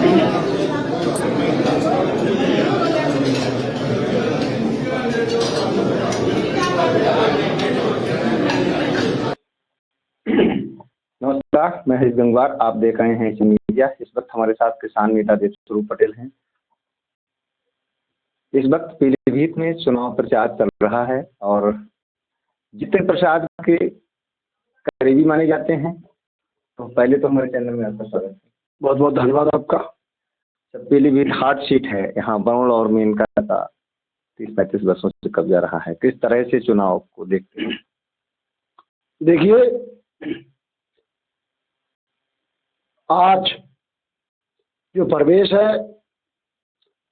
नमस्कार, मैं हरीश गंगवार। आप देख रहे हैं एशियन मीडिया। इस वक्त हमारे साथ किसान नेता देवस्वरूप पटेल हैं। इस वक्त पीलीभीत में चुनाव प्रचार चल रहा है और जितिन प्रसाद के करीबी माने जाते हैं। तो पहले तो हमारे चैनल में आपका स्वागत है। बहुत बहुत धन्यवाद आपका। पीलीभीत हार्ट सीट है, यहाँ बरुण और मेनका का 30-35 वर्षों से कब्जा रहा है। किस तरह से चुनाव को देखते हैं? देखिए, आज जो प्रवेश है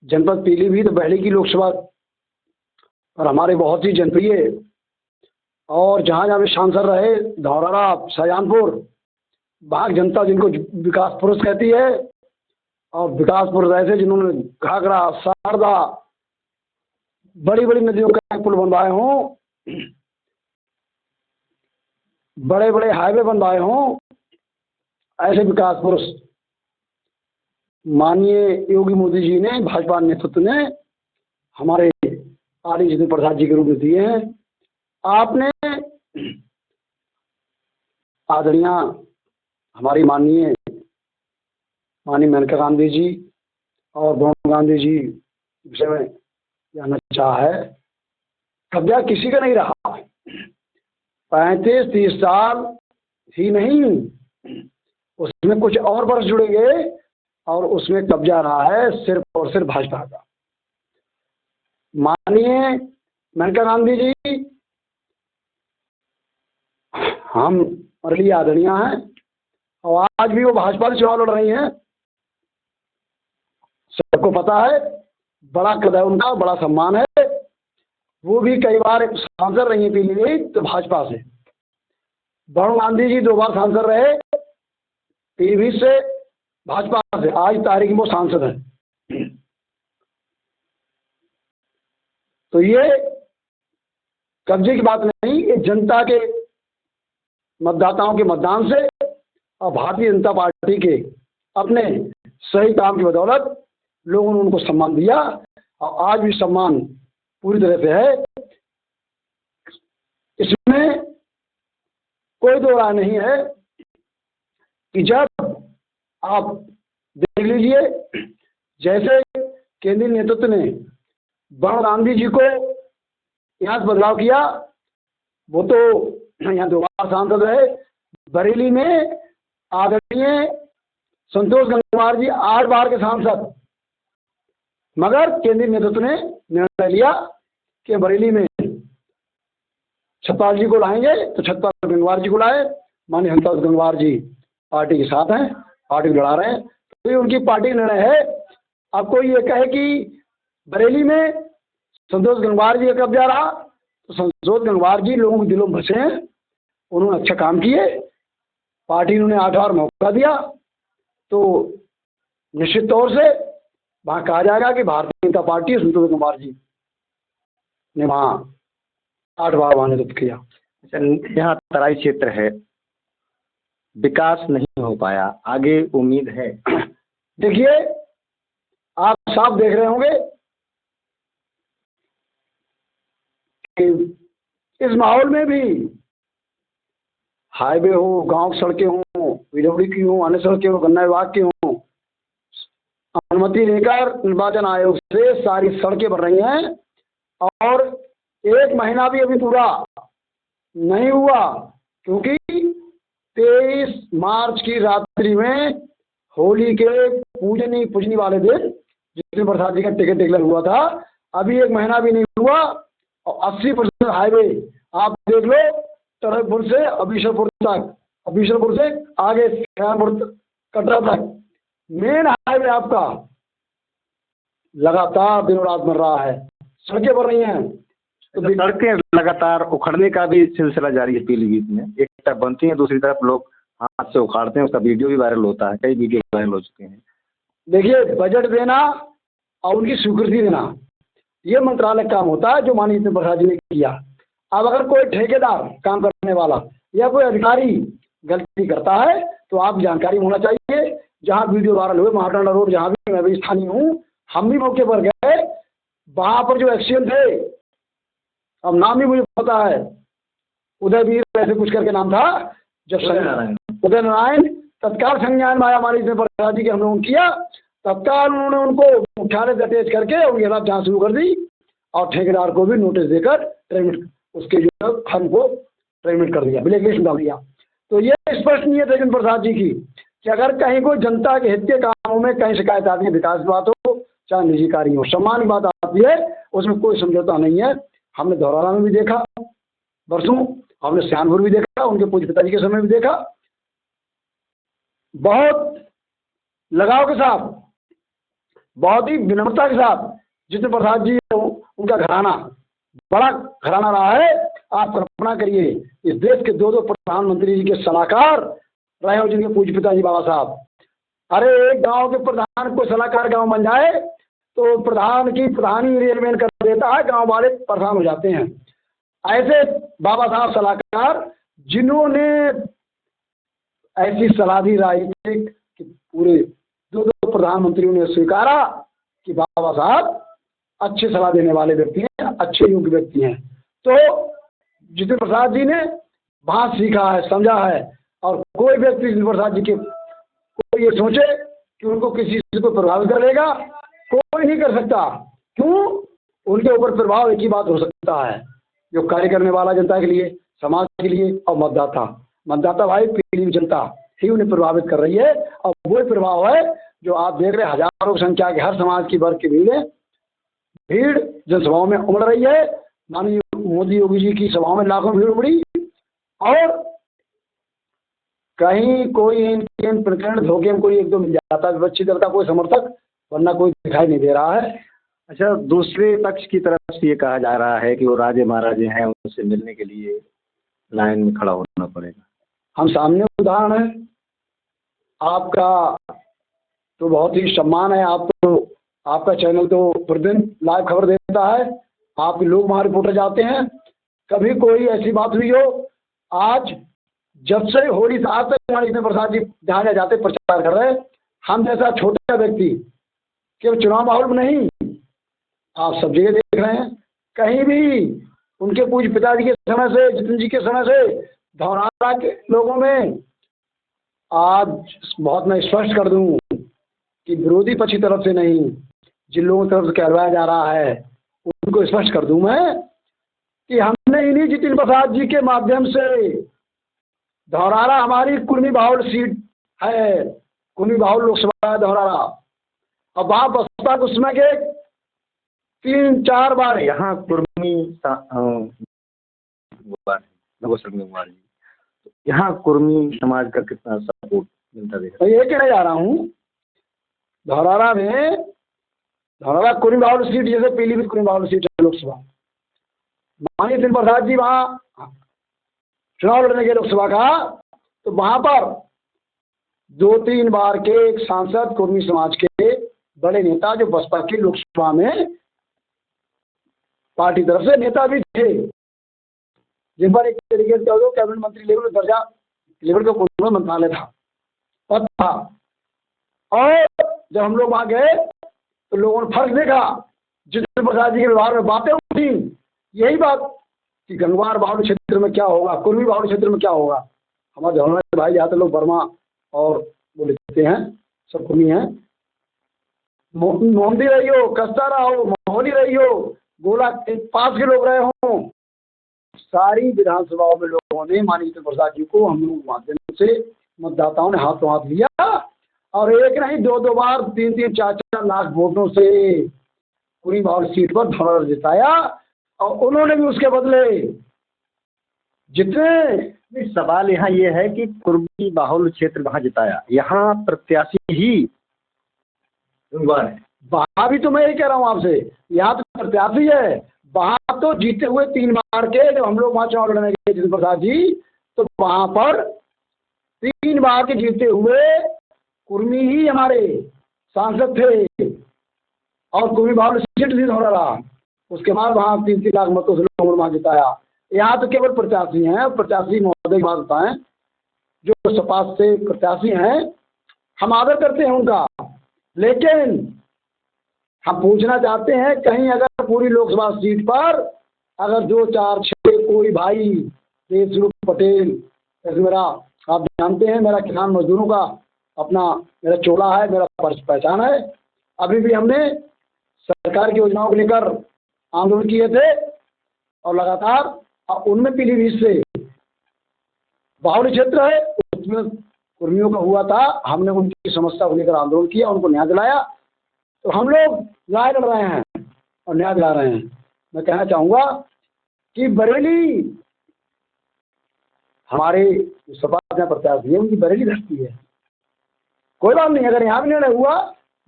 जनपद पीलीभीत बहली की लोकसभा और हमारे बहुत ही जनप्रिय और जहाँ जहाँ भी सांसद रहे, धौरहरा, शाहजहानपुर, वहाँ की जनता जिनको विकास पुरुष कहती है और विकास पुरुष ऐसे जिन्होंने घाघरा, शारदा, बड़ी बड़ी नदियों का पुल बनवाए हों, बड़े बड़े हाईवे बनवाए हों, ऐसे विकास पुरुष माननीय योगी मोदी जी ने, भाजपा नेतृत्व ने हमारे आदरणीय जितिन प्रसाद जी के रूप में दिए हैं। आपने आदरणीय हमारी माननीय मेनका गांधी जी और वरुण गांधी जी विषय में जानना चाहा है। कब्जा किसी का नहीं रहा। 35-30 साल ही नहीं, उसमें कुछ और वर्ष जुड़ेंगे और उसमें कब्जा रहा है सिर्फ और सिर्फ भाजपा का। माननीय मेनका गांधी जी हम हमारे लिए आदरणीय हैं और आज भी वो भाजपा से चुनाव लड़ रही हैं। सबको पता है, बड़ा कद है उनका, बड़ा सम्मान है। वो भी कई बार सांसद रही हैं पीलीभीत तो भाजपा से। वरुण गांधी जी 2 बार सांसद रहे पीलीभीत से, भाजपा से। आज तारीख में वो सांसद है। तो ये कब्जे की बात नहीं, ये जनता के मतदाताओं के मतदान से और भारतीय जनता पार्टी के अपने सही काम की बदौलत लोगों ने उनको सम्मान दिया और आज भी सम्मान पूरी तरह से है। इसमें कोई दो राय नहीं है कि जब आप देख लीजिए जैसे केंद्रीय नेतृत्व ने वरुण गांधी जी को यहाँ से बदलाव किया, वो तो यहाँ 2 बार सांसद रहे। बरेली में आदरणीय संतोष गंगवार जी 8 बार के सांसद, मगर केंद्रीय नेतृत्व ने निर्णय लिया कि बरेली में छतपाल जी को लाएंगे तो छतपाल गंगवार जी को लाए। माननीय संतोष गंगवार जी पार्टी के साथ हैं, पार्टी को लड़ा रहे हैं, तो ये उनकी पार्टी का निर्णय है। अब कोई ये कहे कि बरेली में संतोष गंगवार जी का कब्जा रहा, तो संतोष गंगवार जी लोगों के दिलों में बसे हैं, उन्होंने अच्छा काम किए, पार्टी ने उन्हें 8 बार मौका दिया, तो निश्चित तौर से वहाँ कहा जाएगा कि भारतीय जनता पार्टी संतोष गंगवार जी ने वहाँ 8 बार वहाँ नेतृत्व किया। यहाँ तराई क्षेत्र है, विकास नहीं हो पाया, आगे उम्मीद है? देखिए, आप साफ देख रहे होंगे कि इस माहौल में भी हाईवे हो, गांव की सड़कें हों, पीडब्ल्यूडी की हो, अन्य सड़कें हो, गन्ना विभाग की हों, अनुमति लेकर निर्वाचन आयोग से सारी सड़कें बन रही हैं और 1 महीना भी अभी पूरा नहीं हुआ, क्योंकि 23 मार्च की रात्रि में होली के पूजनी वाले दिन जितिन प्रसाद जी का टिकट डिक्लेयर हुआ था। अभी 1 महीना भी नहीं हुआ और 80% हाईवे आप देख लो, टरकपुर से अबीशरपुर तक, अबीशरपुर से आगे कटरा तक मेन हाईवे आपका लगातार दिनों रात बन रहा है, सड़कें बन रही हैं। तो सड़कें लगातार उखड़ने का भी सिलसिला जारी है पीलीभीत में। एक तरफ बनती है, दूसरी तरफ लोग हाथ से उखाड़ते हैं, उसका वीडियो भी वायरल होता है, कई वीडियो वायरल हो चुके हैं। देखिए, बजट देना और उनकी स्वीकृति देना ये मंत्रालय काम होता है, जो माननीय जितिन प्रसाद जी ने किया। अब अगर कोई ठेकेदार काम करने वाला या कोई अधिकारी गलती करता है तो आप जानकारी होना चाहिए जहाँ वीडियो वायरल हुए, महाटांडा रोड, जहाँ भी मैं भी स्थानीय हूँ, हम भी मौके पर गए। वहाँ पर जो एक्सीडेंट थे, अब नाम ही मुझे पता है, उदयवीर ऐसे कुछ करके नाम था, जब उदय नारायण, तत्काल संज्ञान मायामारी जितेंद्र प्रसाद जी के हम लोगों ने किया। तत्काल उन्होंने उनको मुख्यालय से अटैच करके उनके खिलाफ जाँच शुरू कर दी और ठेकेदार को भी नोटिस देकर ट्रेमिट, उसके जो फंड को ट्रेमिट कर दिया, ब्लैक लिस्ट डाल दिया। तो ये स्पष्ट नीयत है जितेंद्र प्रसाद जी की कि अगर कहीं कोई जनता के हित के कामों में कहीं शिकायत आती है, विकास की बात हो चाहे निजी कार्य हो, सम्मान की बात आती है, उसमें कोई समझौता नहीं है। हमने धौराला में भी देखा बरसों, हमने सियानपुर भी देखा, उनके पूज्य पिताजी के समय भी देखा। बहुत लगाव के साथ, बहुत ही विनम्रता के साथ जितेंद्र प्रसाद जी, उनका घराना बड़ा घराना रहा है। आप कल्पना करिए, इस देश के दो प्रधानमंत्री जी के सलाहकार रहे हो जिनके पूज्य पिताजी बाबा साहब। अरे एक गांव के प्रधान को सलाहकार गांव बन जाए तो प्रधान की प्रधानी रियलमेंट कर देता है, गांव वाले परेशान हो जाते हैं। ऐसे बाबा साहब सलाहकार जिन्होंने ऐसी सलाह दी राजनीतिक कि पूरे दो प्रधानमंत्रियों ने स्वीकारा कि बाबा साहब अच्छे सलाह देने वाले व्यक्ति हैं, अच्छे योग्य व्यक्ति हैं। तो जितेंद्र प्रसाद जी ने वहाँ सीखा है, समझा है। और कोई व्यक्ति जितेंद्र प्रसाद जी के कोई ये सोचे कि उनको किसी चीज को प्रभावित करेगा, कोई नहीं कर सकता। क्यों? उनके ऊपर प्रभाव एक ही बात हो सकता है, जो कार्य करने वाला जनता के लिए, समाज के लिए और मतदाता भाई पीढ़ी जनता ही उन्हें प्रभावित कर रही है। और वही प्रभाव है जो आप देख रहे हैं, हजारों की संख्या के हर समाज की वर्ग की भीड़ जनसभाओं में उमड़ रही है। माननीय मोदी योगी जी की सभाओं में लाखों भीड़ उमड़ी और कहीं कोई इन प्रकरण धोखे में कोई एक दो मिल जाता है, विपक्षी दल का कोई समर्थक, वरना कोई दिखाई नहीं दे रहा है। अच्छा, दूसरे पक्ष की तरफ से ये कहा जा रहा है कि वो राजे महाराजे हैं, उनसे मिलने के लिए लाइन में खड़ा होना पड़ेगा। हम सामने उदाहरण है, आपका तो बहुत ही सम्मान है, आप तो, आपका चैनल तो प्रतिदिन लाइव खबर देता है, आपके लोग वहाँ रिपोर्टर जाते हैं। कभी कोई ऐसी बात हुई हो? आज जब से होली से आज तक हमारे जितेंद्र प्रसाद जी जहाँ जाते प्रचार कर रहे हैं, हम जैसा छोटा व्यक्ति केवल चुनाव माहौल में नहीं, आप सब जगह देख रहे हैं, कहीं भी उनके पूज्य पिताजी के समय से, जितेंद्र जी के समय से धौराला के लोगों में, आज बहुत मैं स्पष्ट कर दूं कि विरोधी पक्ष की तरफ से नहीं, जिन लोगों की तरफ से कहलवाया जा रहा है उनको स्पष्ट कर दूं मैं कि हमने इन्हीं जितेंद्र प्रसाद जी के माध्यम से, धौराला हमारी कुर्मी बाहुल सीट है, कुर्मी बाहुल लोकसभा है धौराला, और वहाँ बसपा को उसमें के 3-4 बार यहाँ कुर्मी यहाँ कुर्मी समाज का कितना सपोर्ट मिलता है? तो ये कहने जा रहा हूँ, धौराला में, धौराला कुर्मी बाहुल सीट जैसे पीलीभीत कुर्मी बाहुल सीट है लोकसभा, माननीय जितेंद्र प्रसाद जी वहाँ चुनाव लड़ने के लोकसभा का, तो वहाँ पर 2-3 बार के एक सांसद कुर्मी समाज के बड़े नेता जो बसपा की लोकसभा में पार्टी तरफ से नेता भी थे, जिन पर एक तरीके से कैबिनेट मंत्री लेवल दर्जा लेवल का मंत्रालय था, पद था। और जब हम लोग वहाँ गए तो लोगों ने फर्क देखा, जितेंद्र प्रसाद जी के व्यवहार में बातें उठी, यही बात कि गंगवार बाहुल क्षेत्र में क्या होगा, कुर्मी बाहुल क्षेत्र में क्या होगा। हमारे धौराला के भाई जाते लोग वर्मा और वो लिखते हैं, सब कुर्मी हैं, मोहम्मदी रही हो, कस्तारा हो, माहौली रही हो, गोला पास के लोग रहे हों, सारी विधानसभाओं में लोगों ने माननीय जितेंद्र प्रसाद जी को हम लोग माध्यम से मतदाताओं ने हाथों हाथ लिया और एक नहीं 2-2 बार 3-3, 4-4 लाख वोटों से कुर्मी बाहुल सीट पर धौराला जिताया। और उन्होंने भी उसके बदले जितने, सवाल यहाँ ये है कि कुर्मी बाहुल क्षेत्र वहाँ जिताया, यहाँ प्रत्याशी ही वहाँ भी तो मैं यही कह रहा हूँ आपसे, यहाँ तो प्रत्याशी है, वहाँ तो जीते हुए 3 बार के, जब हम लोग वहाँ चुनाव लड़ने गए जितेंद्र प्रसाद जी, तो वहाँ पर 3 बार के जीते हुए कुर्मी ही हमारे सांसद थे और कुर्मी बाहुल सीट थी धौराला। उसके बाद वहाँ 3-3 लाख मतों से लोगों ने वहाँ जिताया। यहाँ तो केवल प्रत्याशी हैं, प्रत्याशी महोदय की बात बताएं, जो सपा से प्रत्याशी हैं, हम आदर करते हैं उनका, लेकिन हम पूछना चाहते हैं कहीं अगर पूरी लोकसभा सीट पर अगर 2 4 6 कोई भाई देशरूप पटेल, जैसे मेरा आप जानते हैं मेरा किसान मजदूरों का अपना मेरा चोला है, मेरा पहचान है। अभी भी हमने सरकार की योजनाओं को लेकर आंदोलन किए थे और लगातार, और उनमें पीलीभीत से बाहुल्य क्षेत्र है उसमें कुर्मियों का हुआ था, हमने उनकी समस्या को लेकर आंदोलन किया, उनको न्याय दिलाया। तो हम लोग लड़ाई लड़ रहे हैं और न्याय दिला रहे हैं। मैं कहना चाहूँगा कि बरेली हमारे सपा प्रत्याशी है, उनकी बरेली धरती है। कोई बात नहीं, अगर यहाँ भी निर्णय हुआ,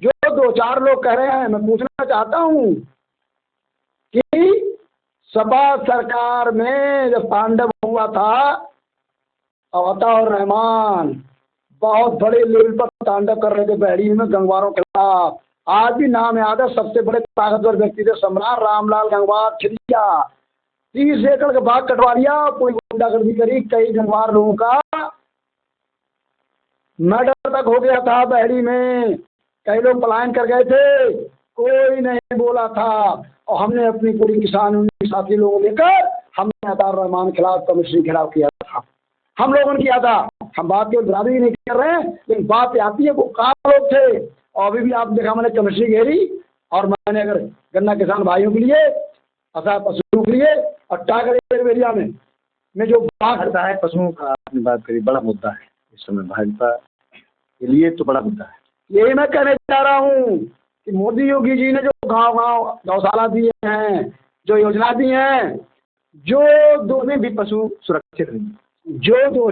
जो 2 4 लोग कह रहे हैं, मैं पूछना चाहता हूँ कि सपा सरकार में जब तांडव हुआ था अता और रहमान बहुत बड़े लेवल पर तांडव कर रहे थे बहरी में गंगवारों के खिलाफ। आज भी नाम याद है, सबसे बड़े ताकतवर व्यक्ति थे सम्राट रामलाल गंगवार छिड़िया। 30 एकड़ का बाग कटवा लिया, कोई गुंडागर्दी करी, कई गंगवार लोगों का मर्डर तक हो गया था बहरी में, कई लोग पलायन कर गए थे, कोई नहीं बोला था। और हमने अपनी पूरी किसान साथी लोगों लेकर हमने अतार रहमान के खिलाफ, कमिश्नर के खिलाफ किया था, हम लोगों ने किया था। हम बात की बराबरी नहीं कर रहे हैं, लेकिन बात आती है वो कहाँ लोग थे। और अभी भी आप देखा मैंने कमिश्नरी घेरी, और मैंने अगर गन्ना किसान भाइयों के लिए, अतः पशुओं के लिए और टागर एरिया में जो बात करता है पशुओं का आपने बात करी, बड़ा मुद्दा है इस समय भाजपा के लिए, तो बड़ा मुद्दा है। यही मैं कहने जा रहा हूँ कि मोदी योगी जी ने जो गाँव गौशाला दिए हैं, जो योजना दी हैं, जो दो में भी पशु सुरक्षित नहीं, जो 2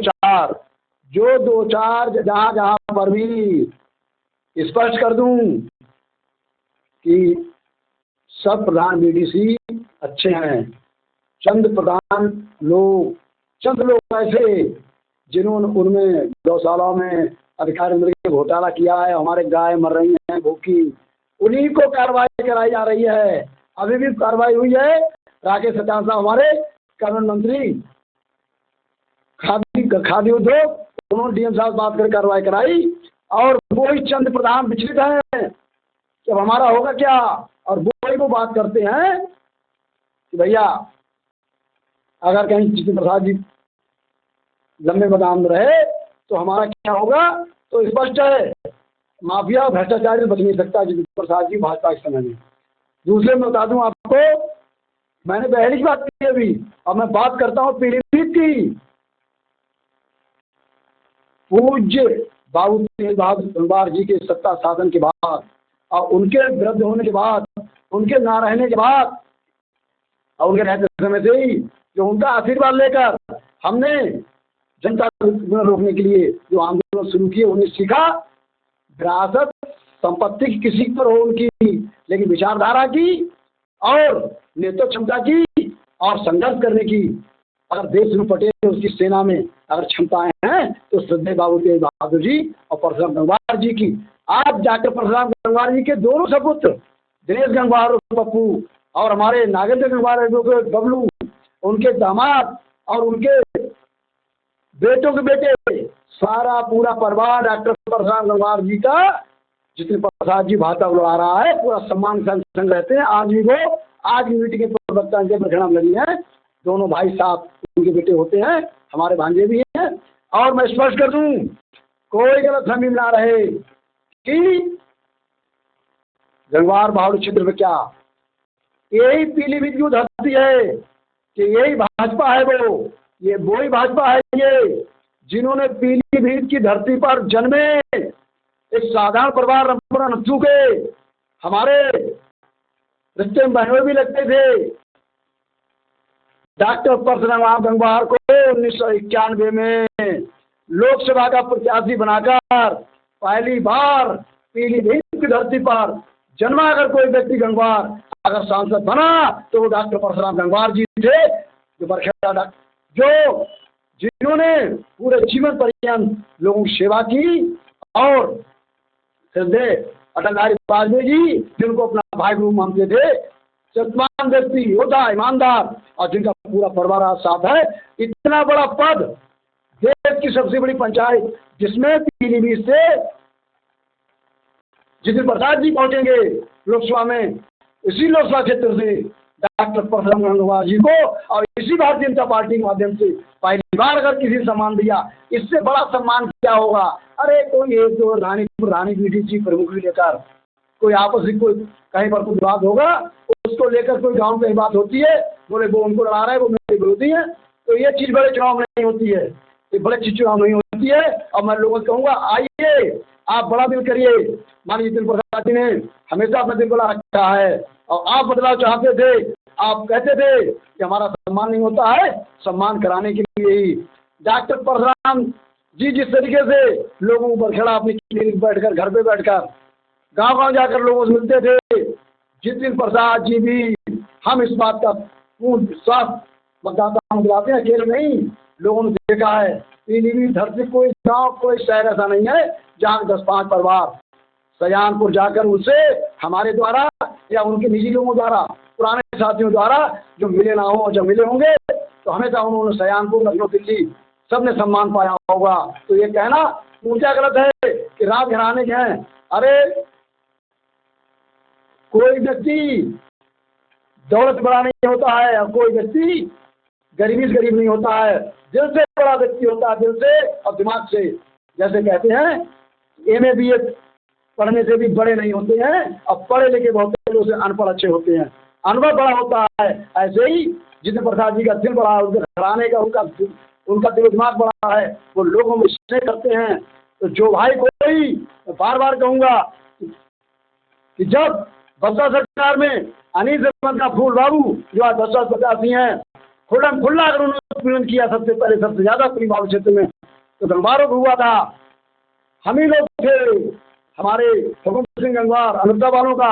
4 जहाँ जहाँ पर भी स्पष्ट कर दूं कि सब प्रधान बीडीसी अच्छे हैं, चंद लोग ऐसे जिन्होंने उनमें गौशालाओं में अधिकारी के घोटाला किया है, हमारे गाय मर रही हैं भूखी, उन्हीं को कार्रवाई कराई जा रही है। अभी भी कार्रवाई हुई है, राकेश सचान साहब हमारे कानून मंत्री खादी उद्योग, उन्होंने डीएम साहब बात कर कार्रवाई कराई। और वही चंद प्रधान विचलित हैं कि हमारा होगा क्या, और वही वो बात करते हैं कि भैया अगर कहीं जितिन प्रसाद जी लंबे मैदान में रहे तो हमारा क्या होगा। तो स्पष्ट है, माफिया भ्रष्टाचारी बच नहीं सकता जितिन प्रसाद जी भाजपा के समय में। दूसरे में बता दूं आपको, मैंने बहरी की बात की अभी, और मैं बात करता हूँ पीलीभीत की। पूज्य बाबू तेज बहादुर गंगवार जी के सत्ता शासन के बाद और उनके विरुद्ध होने के बाद, उनके ना रहने के बाद और उनके रहते समय से ही जो उनका आशीर्वाद लेकर हमने जनता को रोकने के लिए जो आंदोलन शुरू किए, उन्हें सीखा विरासत संपत्ति किसी पर हो उनकी, लेकिन विचारधारा की और नेतृत्व क्षमता की और संघर्ष करने की अगर देशरूप पटेल उसकी सेना में अगर क्षमताएं हैं तो श्रद्धेय बाबू तेज बहादुर जी और परशुराम गंगवार जी की। आज डॉक्टर परशुराम गंगवार जी के दोनों सपुत्र दिनेश गंगवार पप्पू और हमारे नागेंद्र गंगवार बबलू, उनके दामाद और उनके बेटों के बेटे, सारा पूरा परिवार डॉक्टर परशुराम गंगवार जी का, जितने प्रसाद जी भाजपा बुला रहा है, पूरा सम्मान संग रहते हैं। आज भी वो आज की मीटिंग के प्रवक्ता के परिणाम लगी है, दोनों भाई साहब उनके बेटे होते हैं, हमारे भांजे भी हैं। और मैं स्पष्ट कर दूं, कोई गलतफहमी ना रहे कि गंगवार बाहुल्य क्षेत्र में क्या यही पीलीभीत की धरती है कि यही भाजपा है, ये वही भाजपा है ये जिन्होंने पीलीभीत की धरती पर जन्मे एक साधारण परिवार रंपरा नथू के हमारे रिश्ते में बहनों भी लगते थे। डॉक्टर परशुराम गंगवार को 1991 में लोकसभा का प्रत्याशी बनाकर पहली बार पीलीभीत की धरती पर जन्मा अगर कोई व्यक्ति गंगवार अगर सांसद बना तो वो डॉक्टर परशुराम गंगवार जी थे, जो जिन्होंने पूरे जीवन पर्यंत लोगों की सेवा की। और श्रद्धेय अटल बिहारी वाजपेयी जी जिनको अपना भाई गुरु मानते थे, सत्मान व्यक्ति, योद्धा, ईमानदार, और जिनका पूरा परिवार साथ है। इतना बड़ा पद, देश की सबसे बड़ी पंचायत जिसमें पीलीभीत से जितिन प्रसाद जी पहुंचेंगे लोकसभा में, इसी लोकसभा क्षेत्र से डॉक्टर परशुराम गंगवार जी को, और इसी भारतीय जनता पार्टी के माध्यम से पहली बार अगर किसी ने सम्मान दिया, इससे बड़ा सम्मान क्या होगा। अरे कोई एक दो रानी बेटी जी प्रमुख लेकर कोई आपस में कोई कहीं पर कोई विवाद होगा, उसको लेकर कोई गांव में बात होती है, बोले वो उनको लड़ा रहा है, वो मेरे विरोधी है, तो ये चीज बड़े चुनाव में नहीं होती है, ये बड़े चीज चुनाव नहीं होती है। और मैं लोगों से कहूँगा, आइए आप बड़ा दिल करिए। माननीय जितिन प्रसाद जी ने हमेशा अपना दिल बड़ा रखा है, और आप बदलाव चाहते थे, आप कहते थे कि हमारा सम्मान नहीं होता है, सम्मान कराने के लिए ही डॉक्टर परशुराम जी जिस तरीके से लोगों को बरखेड़ा अपनी क्लिनिक बैठकर, घर पे बैठकर, गांव जाकर लोगों से मिलते थे, जितिन प्रसाद जी भी, हम इस बात का पूर्ण विश्वास मतदाताओं दिलाते हैं, अकेले नहीं, लोगों ने देखा है पीलीभीत धरती कोई गांव कोई शहर ऐसा नहीं है जहाँ 10-5 परिवार सजानपुर जाकर उनसे हमारे द्वारा या उनके निजी लोगों द्वारा, पुराने साथियों द्वारा जो मिले ना हो, जब मिले होंगे तो हमेशा उन्होंने सजानपुर, लखनऊ, दिल्ली सबने सम्मान पाया होगा। तो ये कहना पूर्जा गलत है कि राज घराने के हैं। अरे कोई व्यक्ति दौलत बड़ा नहीं होता है, और कोई व्यक्ति गरीबी से गरीब नहीं होता है, दिल से बड़ा व्यक्ति होता है, दिल से और दिमाग से। जैसे कहते हैं MA BA पढ़ने से भी बड़े नहीं होते हैं, और पढ़े लिखे बहुत लोग से अनपढ़ अच्छे होते हैं, अनुभव बड़ा होता है। ऐसे ही जितिन प्रसाद जी का दिल बड़ा है, उनके घराने का उनका दिल दिमाग बड़ा है, वो लोगों में स्नेह करते हैं। तो जो भाई कोई, बार बार कहूँगा कि जब बसपा सरकार में अनिल अहमद का फूल बाबू जो आज बसपा प्रत्याशी हैं, खुला अगर उन्होंने उत्पीड़न किया सबसे पहले, सबसे ज्यादा पूरी बाबू क्षेत्र में, तो गंगवारों को हुआ था, हम ही लोग थे, हमारे हुकुम सिंह गंगवार अनुता वालों का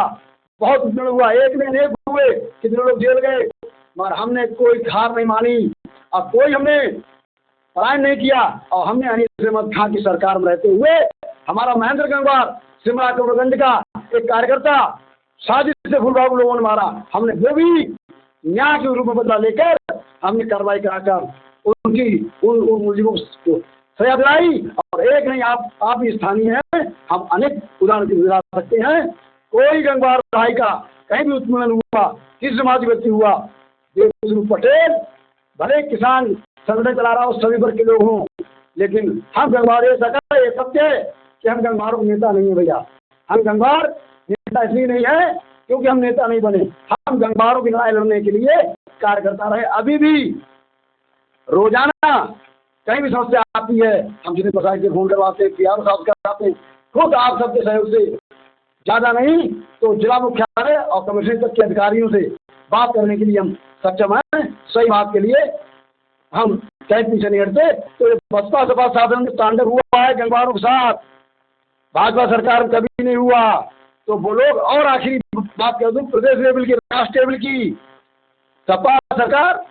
बहुत उत्पीड़न हुआ, एक में अनेक हुए, कितने लोग जेल गए, मगर हमने कोई हार नहीं मानी, और कोई हमने पलायन नहीं किया, और हमने अनिल अहमद खान की सरकार में रहते हुए हमारा महेंद्र गंगवार सिमरा कबरगंज का एक कार्यकर्ता साजिश से फूल बाबू लोगों ने मारा, हमने वो भी न्याय के रूप में बदला लेकर हमने कार्रवाई कराकर उन मुलजिमों को सजा दिलाई। और एक नहीं, आप भी स्थानीय हैं, हम अनेक उदाहरण दिला सकते हैं। कोई गंगवार भाई का कहीं भी उत्पीड़न हुआ, किस समाज व्यक्ति हुआ, देव पटेल भले किसान संगठन चला रहा हो, सभी वर्ग के लोग हों, लेकिन हम गंगवार ये सत्य है कि हम गंगवारों के नेता नहीं है भैया। हम गंगवार नेता इसलिए नहीं है क्योंकि हम नेता नहीं बने, हम गंगवारों की लड़ाई लड़ने के लिए कार्यकर्ता रहे। अभी भी रोजाना कहीं भी समस्या आती है, हम जितिन प्रसाद से फोन करवाते हैं, PR साहब कराते हैं, खुद आप सबके सहयोग से, ज्यादा नहीं तो जिला मुख्यालय और कमिश्नर तक के अधिकारियों से बात करने के लिए हम सक्षम हैं। सही बात के लिए हम कहीं पीछे नहीं हटते। तो बसपा सपा शासन में तांडव हुआ है गंगवारों के साथ, भाजपा सरकार में कभी नहीं हुआ। तो वो लोग, और आखिरी बात कर दूं, प्रदेश लेवल की, राष्ट्र लेवल की सपा सरकार,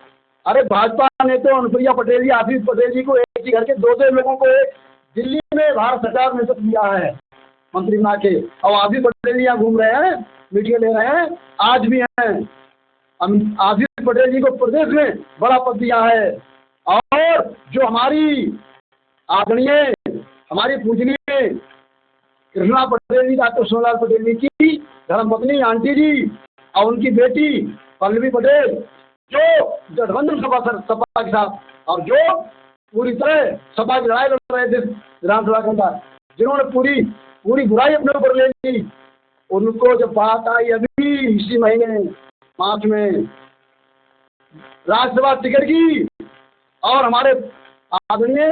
अरे भाजपा ने तो अनुप्रिया पटेल जी, आशीष पटेल जी को एक ही घर के 2 लोगों को दिल्ली में भारत सरकार ने सब दिया है मंत्री बना के, और आशीष पटेल जी यहाँ घूम रहे हैं, मीटिंग ले रहे हैं, आज भी हैं। आशीष पटेल जी को प्रदेश में बड़ा पद दिया है। और जो हमारी आदरणीय, हमारी पूजनीय कृष्णा पटेल जी, डॉक्टर सोनलाल पटेल जी की धर्मपत्नी आंटी जी और उनकी बेटी पल्लवी पटेल, जो गठबंधन सपा के साथ, और जो पूरी तरह सपा की लड़ाई लड़ रहे थे विधानसभा के अंदर, जिन्होंने पूरी बुराई अपने ऊपर ले ली, उनको जब बात आई अभी इसी महीने मार्च में राज्यसभा टिकट की, और हमारे आदरणीय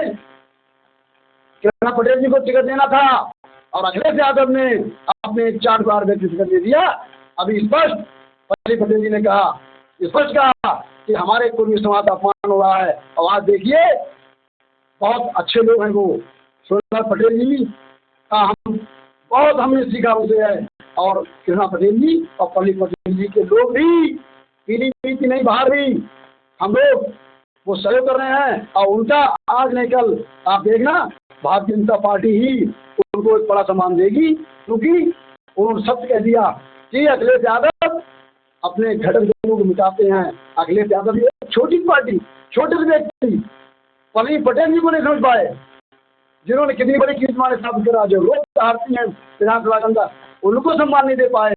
कृष्णा पटेल जी को टिकट देना था, और अखिलेश यादव ने अपने 4 बार व्यक्ति टिकट दे दिया। अभी स्पष्ट पल्लवी पटेल जी ने कहा, स्पष्ट कहा कि हमारे पूर्वी समाज का अपमान हो रहा है। और आज देखिए बहुत अच्छे लोग हैं वो, सोनलाल पटेल जी का हम बहुत हमने सीखा उनसे है, और कृष्णा पटेल जी और पल्लवी पटेल जी के लोग भी पीलीभीत नहीं, बाहर भी हम लोग वो सहयोग कर रहे हैं। और उनका आज नहीं कल आप देखना भारतीय जनता पार्टी ही उनको एक बड़ा सम्मान देगी, क्योंकि उन्होंने सत्य कह दिया कि अखिलेश यादव अपने घटक दलों को मिटाते हैं। अखिलेश यादव एक छोटी पार्टी, छोटे से व्यक्ति पल्लवी पटेल जी को नहीं समझ पाए, जिन्होंने कितनी बड़ी कीर्तिमान स्थापित करा, जो रोज हारती हैं विधानसभा के अंदर, उनको सम्मान नहीं दे पाए,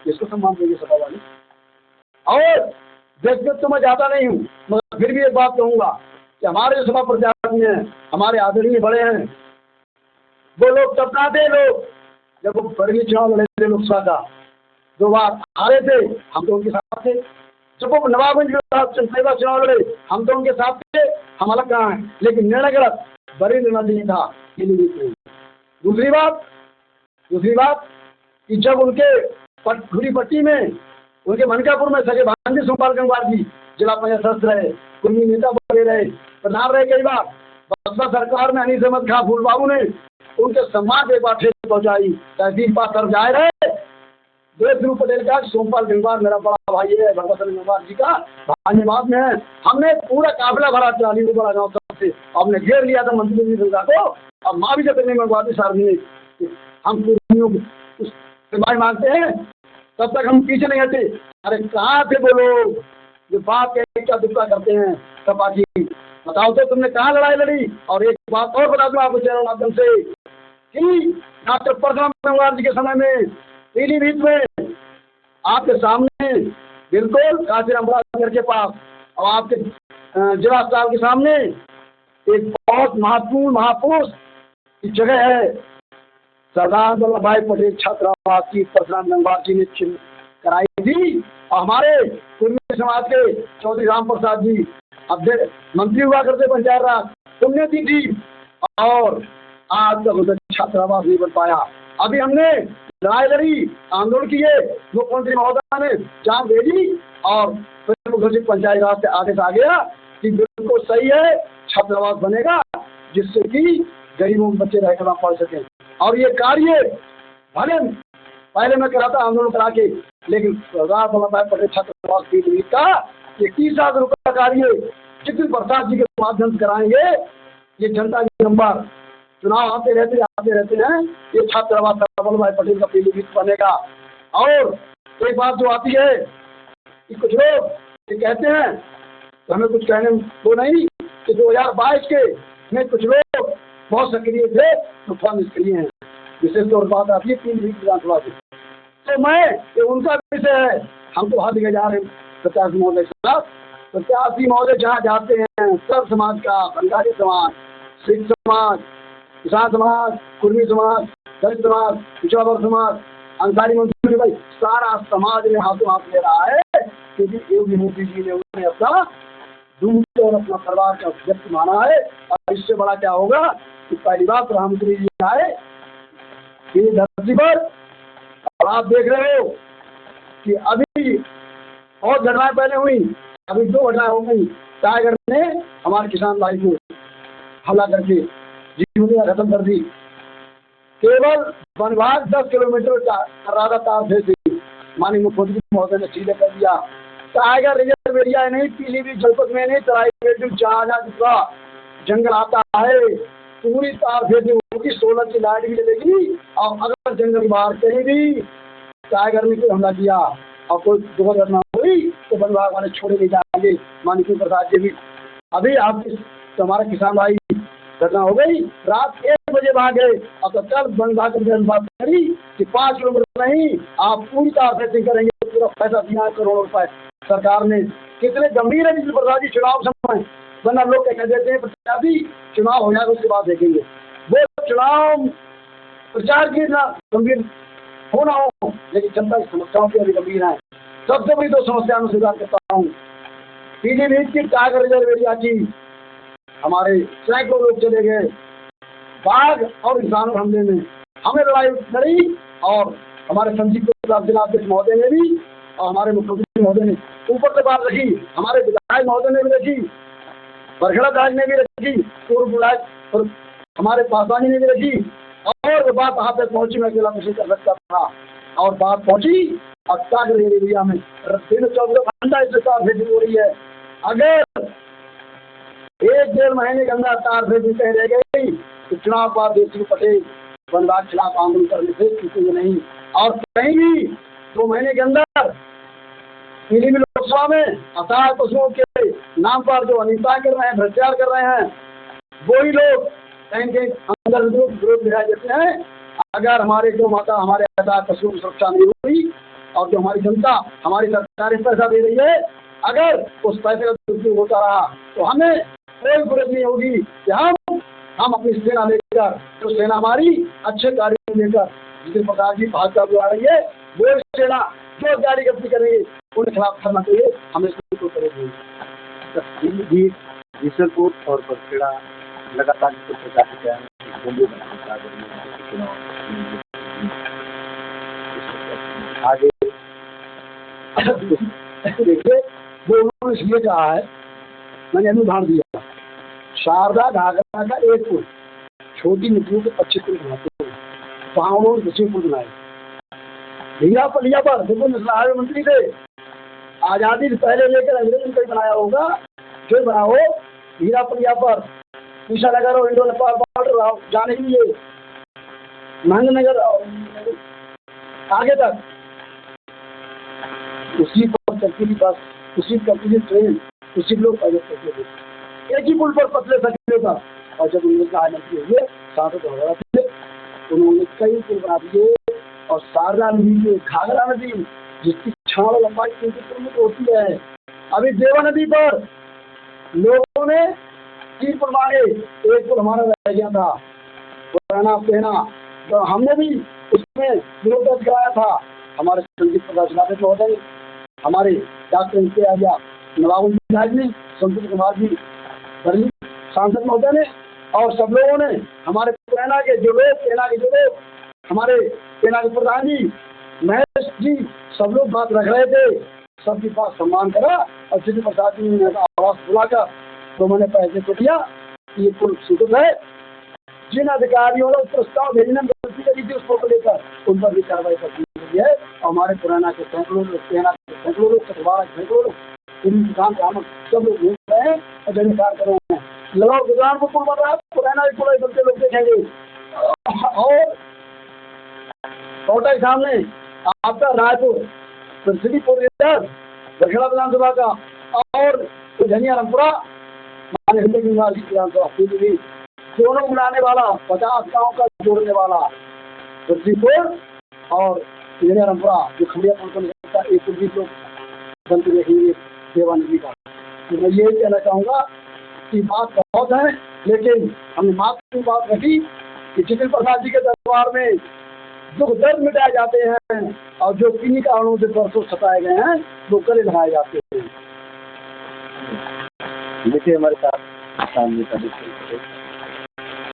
इसको सम्मान देंगे सभा वाले। और व्यक्तिगत तो मैं जाता नहीं हूँ, मगर फिर भी एक बात कहूँगा कि हमारे जो सभा प्रत्याशी हैं, हमारे आदरणीय बड़े हैं, वो लोग तब ना थे लोग जब वो बड़ी चुनाव लड़े थे लोकसभा का, 2 बार हारे थे, हम तो उनके साथ थे। जब वो नवाबगंज विधानसभा चुनाव लड़े, हम तो उनके साथ थे, हम अलग कहाँ हैं, लेकिन निर्णय गलत, बड़ी निर्णय नहीं था। दूसरी बात कि जब उनके खुली पट्टी में, उनके मनकापुर में सगे भांजी सोमपाल गंगवार जी जिला पंचायत सदस्य रहे, कुर्मी नेता बने रहे, प्रधान रहे कई बार। बसपा सरकार में अनीस अहमद खां फूल बाबू ने उनके सम्मान पे बात पहुंचाई। तहसील पास तरफ जाए रहे, देशरू पटेल का सोमपाल गंगवार मेरा बड़ा भाई है, भगवत गंगवार जी का भानीबाद में है। हमने पूरा काफिला भरा चाली को बड़ा गाँव से, हमने घेर लिया था मंत्री जी दुर्गा को। अब माँ भी जब नहीं मंगवाती सार्वजनिक, हम कुर्मियों को मांगते हैं, तब तक हम पीछे नहीं हटे। अरे कहाँ थे वो लोग जो बात के क्या दुक्का करते हैं? सपा की बताओ तो तुमने कहाँ लड़ाई लड़ी? और एक बात और बता दूं आपको चैनल माध्यम से कि डॉक्टर परशुराम गंगवार जी के समय में पीलीभीत में आपके सामने बिल्कुल काशीराम बड़ा के पास और आपके जिला अस्पताल के सामने एक बहुत महत्वपूर्ण महापुरुष की जगह है, सरदार वल्लभ भाई पटेल छात्रावास की परशुराम गंगवार जी ने कराई थी। और हमारे कुर्मी समाज के चौधरी राम प्रसाद जी अध्यक्ष मंत्री हुआ करते पंचायत राज, तुमने दी थी। और आज तक उधर छात्रावास नहीं बन पाया। अभी हमने लड़ाई लड़ी, आंदोलन किए, मुख्यमंत्री महोदय ने जान दे दी और मुख्य सचिव पंचायत राज से आदेश आ गया कि बिल्कुल सही है, छात्रावास बनेगा जिससे कि गरीबों के बच्चे रहकर पढ़ सकें। और ये कार्य भले पहले मैं कराता आंदोलन करा के, लेकिन सरदार वल्लभ भाई पटेल छात्रावास पीलीभीत का ये 30,000 रुपये का कार्य जितिन प्रसाद जी के माध्यम से कराएंगे। ये जनता के नंबर चुनाव आते रहते हैं, ये छात्रावास वल्लभ भाई पटेल का पीलीभीत बनेगा। और एक बात जो आती है कि कुछ लोग ये कहते हैं, तो हमें कुछ कहने वो नहीं कि 2022 के में कुछ लोग बहुत सक्रिय थे, तो थोड़ा निष्क्रिय हैं। विशेष तौर बात आती है पीलीभीत विधानसभा से, तो मैं ये उनका विषय है, हम तो हाथ दिए जा रहे हैं प्रत्याशी महोदय के साथ। प्रत्याशी महोदय जहाँ जाते हैं, सब समाज का, बंगाली समाज, सिख समाज, किसान समाज, कुर्मी समाज, दलित समाज, पिछड़ा वर्ग समाज, अंसारी मंत्री भाई, सारा समाज में हाथों हाथ ले रहा है, क्योंकि योगी मोदी जी ने उन्हें अपना दूध और अपना परिवार का व्यक्ति माना है। और इससे बड़ा क्या होगा कि पहली बार प्रधानमंत्री जी आए ये धरती पर, और आप देख रहे हो कि अभी बहुत घटनाएं पहले हुई, अभी 2 घटनाएं हो गई। टाइगर ने हमारे किसान भाई को हमला करके जीवन खत्म कर दी। केवल वन विभाग 10 किलोमीटर का तार फेंक माननीय मुख्यमंत्री महोदय ने सीधे कर दिया। टाइगर रिजर्व एरिया नहीं, पीलीभीत जनपद में नहीं, तराई में जहाँ दूसरा जंगल आता है, पूरी तार फेंकनी होगी, सोलर की लाइट भी लगेगी। और अगर जंगल बाहर कहीं भी टाइगर ने कोई हमला किया और कोई दुर्घटना हुई तो वन विभाग वाले छोड़े नहीं जाएंगे। माननीय प्रसाद जी भी अभी आप तो हमारे किसान भाई घटना हो गई, रात 1 बजे भागे और तो कल वन विभाग की बात करी कि 5 किलोमीटर नहीं, आप पूरी तार फेंसिंग करेंगे, पूरा पैसा दिया है करोड़ों रुपए सरकार ने। कितने गंभीर है जिस प्रसाद जी चुनाव समय, वरना लोग क्या कह देते हैं प्रत्याशी चुनाव हो जाएगा उसके बाद देखेंगे। वो चुनाव प्रचार की ना गंभीर हो ना हो, लेकिन जनता की समस्याओं की अभी गंभीर है। सबसे बड़ी 2 समस्याओं में स्वीकार करता हूँ, पीलीभीत की टाइगर रिजर्व एरिया की हमारे सैकड़ों लोग चले गए बाघ और इंसानों के हमले में, हमें लड़ाई लड़ी। और हमारे संजीव प्रसाद जिलाध्यक्ष महोदय ने भी और हमारे मुख्यमंत्री महोदय ने ऊपर से बात रखी, हमारे विधायक महोदय ने भी रखी, बरखड़ा दास ने भी रखी, पूर्व विधायक और हमारे पासवानी ने भी रखी। और वो बात वहाँ तक पहुँची, मैं अकेला नहीं कर सकता था, और बात पहुँची और टाइगर एरिया में दिन 24 घंटा इस तार फेंसिंग हो रही है। अगर 1-1.5 महीने के अंदर तार फेंसिंग कहीं रह गई तो चुनाव बाद देश पटेल वन विभाग के खिलाफ आंदोलन करने से चूकेंगे नहीं। और कहीं भी 2 महीने के अंदर पीलीभीत लोकसभा में असहाय पशुओं के नाम पर जो अनिष्टा कर रहे हैं, भ्रष्टाचार कर रहे हैं, वही लोग कहीं अंदर विरोध दिखाई देते हैं। अगर हमारे गौ माता हमारे पशुओं की सुरक्षा नहीं हुई और जो हमारी जनता हमारी सरकार पैसा दे रही है, अगर उस पैसे का दुरुपयोग होता रहा तो हमें कोई गुरेज नहीं होगी कि हम अपनी सेना लेकर, जो सेना हमारी अच्छे कार्यों में लेकर जिस प्रकार की भाजपा बुला रही है, वो सेना जो गाड़ी गति करेंगे उनके खिलाफ करना चाहिए। हम इसको करेंगे। बीसलपुर और बरखेड़ा लगातार प्रचार आगे देखिए, वो उन्होंने इसलिए कहा है, मैंने अनुदान दिया, शारदा घाघरा का एक पुल छोटी नदियों के 25 पुल बनाते हैं, वहाँ उन्होंने 25 पुल बनाए। हीरा पलिया पर देखो नेशनल हाईवे मंत्री थे, आजादी से पहले लेकर अंग्रेज ने कोई बनाया होगा, जो बनाओ हीरा पलिया पर ईशा नगर और इंडो नेपाल बॉर्डर जाने के लिए महेंद्रनगर आगे तक उसी पर चलती थी बस, उसी पर चलती थी ट्रेन, उसी लोग पैदल चलते थे, एक ही पुल पर पतले सकते था। और जब उन्होंने कहा हुए सांसद वगैरह थे, उन्होंने कई पुल बना दिए। और शारदा नदी जो घाघरा नदी जिसकी छाल लंबाई 300 किलोमीटर होती है, अभी देवा नदी पर लोगों ने 3 पुल मांगे, एक पुल हमारा रह गया था पुराना पहना, तो हमने भी उसमें विरोध दर्ज कराया था। हमारे संगीत प्रकाश महोदय ने, हमारे डॉक्टर नवाब जी, संतोष कुमार जी बरली सांसद महोदय ने, और सब लोगों ने, हमारे सेना के जो लोग हमारे सेना के प्रधान जी महेश जी, सब लोग बात रख रहे थे, सबकी बात सम्मान करा। और श्री प्रसाद जी ने आवाज बुलाकर तो मैंने पैसे को दिया, ये पुल स्वीकृत है। जिन अधिकारियों ने प्रस्ताव भेजने में गलती करी थी उसको लेकर उन पर भी कार्रवाई कर दी है। और हमारे पुराना के सैकड़ों लोग, सेना के सैकड़ों लोग, कटवारा के सैकड़ों लोग, किसान ग्रामीण सब लोग घूम रहे हैं और जनिकार कर रहे हैं। लगाओ गुजरान को पुल बन रहा है, पुराना भी पुल बलते लोग देखेंगे। और कोटा के सामने आपका रायपुर श्रीपुर दक्षिणा विधानसभा का और धनिया रामपुरा विधानसभा दोनों मिलाने वाला 50 गाँव का जोड़ने वाला श्रीपुर और धनिया रामपुरा जो खड़िया का एक लोग बनते देखेंगे देवा नदी का। तो मैं ये कहना चाहूँगा कि बात बहुत है, लेकिन हमने मात्र बात रखी कि जितिन प्रसाद जी के दरबार में दुख दर्द मिटाए जाते हैं और जो किन्हीं कारणों से परसों सताए गए हैं वो गले लगाए जाते हैं। देखिए हमारे साथ सामने का